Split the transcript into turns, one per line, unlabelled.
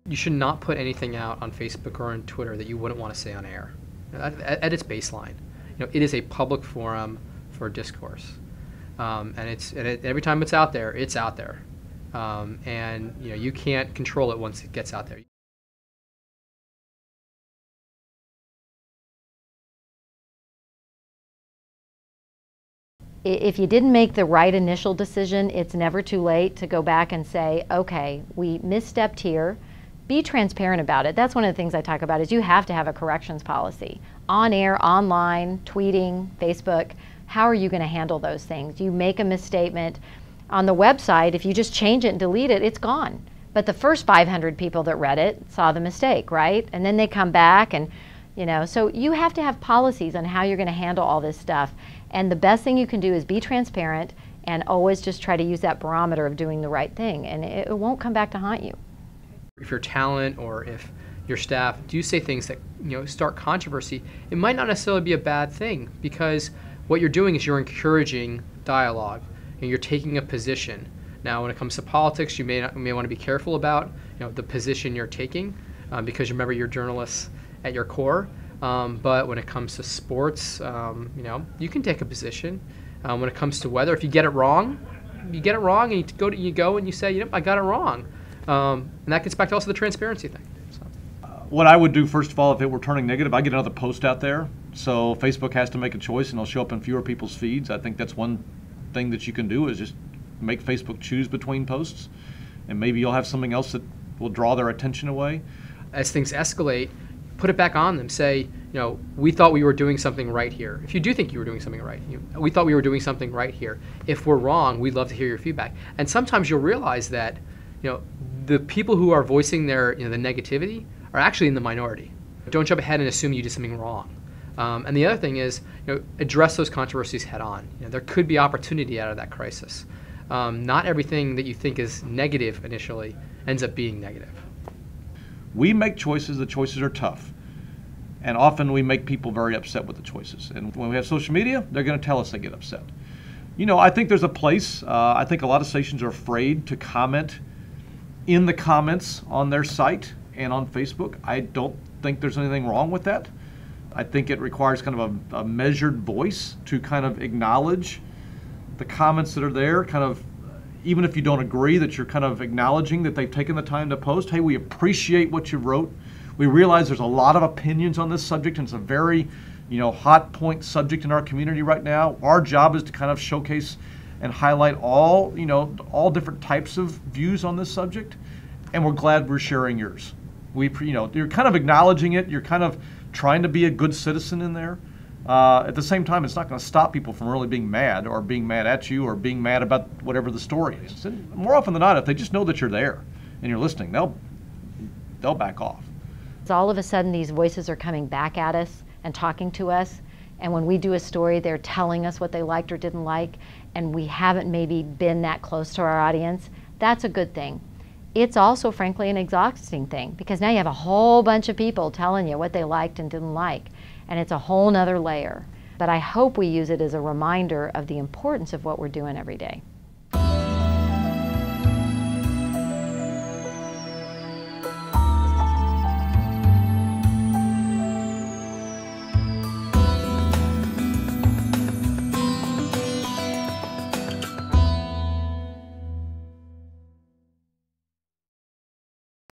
You should not put anything out on Facebook or on Twitter that you wouldn't want to say on air. At its baseline, it is a public forum for discourse, and every time it's out there, it's out there, and you can't control it once it gets out there.
If you didn't make the right initial decision, it's never too late to go back and say, okay, we misstepped here. Be transparent about it. That's one of the things I talk about is you have to have a corrections policy. On air, online, tweeting, Facebook, how are you going to handle those things? You make a misstatement on the website, if you just change it and delete it, it's gone. But the first 500 people that read it saw the mistake, right? And then they come back and, so you have to have policies on how you're going to handle all this stuff. And the best thing you can do is be transparent and always just try to use that barometer of doing the right thing, and it won't come back to haunt you.
If your talent or if your staff do say things that start controversy, it might not necessarily be a bad thing, because what you're doing is you're encouraging dialogue and you're taking a position. Now, when it comes to politics, you may want to be careful about the position you're taking, because remember, you're journalists at your core. But when it comes to sports, you can take a position. When it comes to weather, if you get it wrong, and you go and you say, I got it wrong. And that gets back to also the transparency thing. So.
What I would do, first of all, if it were turning negative, I get another post out there. So Facebook has to make a choice, and it'll show up in fewer people's feeds. I think that's one thing that you can do, is just make Facebook choose between posts, and maybe you'll have something else that will draw their attention away.
As things escalate, put it back on them. Say, we thought we were doing something right here. If you do think you were doing something right, we thought we were doing something right here. If we're wrong, we'd love to hear your feedback. And sometimes you'll realize that, the people who are voicing their, the negativity are actually in the minority. Don't jump ahead and assume you did something wrong. And the other thing is, address those controversies head on. There could be opportunity out of that crisis. Not everything that you think is negative initially ends up being negative.
We make choices. The choices are tough. And often we make people very upset with the choices. And when we have social media, they're going to tell us they get upset. I think there's a place. I think a lot of stations are afraid to comment in the comments on their site and on Facebook. I don't think there's anything wrong with that. I think it requires kind of a measured voice to kind of acknowledge the comments that are there, kind of, even if you don't agree, that you're kind of acknowledging that they've taken the time to post. Hey, we appreciate what you wrote. We realize there's a lot of opinions on this subject, and it's a very, hot point subject in our community right now. Our job is to kind of showcase and highlight all different types of views on this subject, and we're glad we're sharing yours. You're kind of acknowledging it. You're kind of trying to be a good citizen in there. At the same time, it's not going to stop people from really being mad, or being mad at you, or being mad about whatever the story is. And more often than not, if they just know that you're there and you're listening, they'll back off.
All of a sudden, these voices are coming back at us and talking to us. And when we do a story, they're telling us what they liked or didn't like, and we haven't maybe been that close to our audience. That's a good thing. It's also, frankly, an exhausting thing, because now you have a whole bunch of people telling you what they liked and didn't like, and it's a whole nother layer. But I hope we use it as a reminder of the importance of what we're doing every day.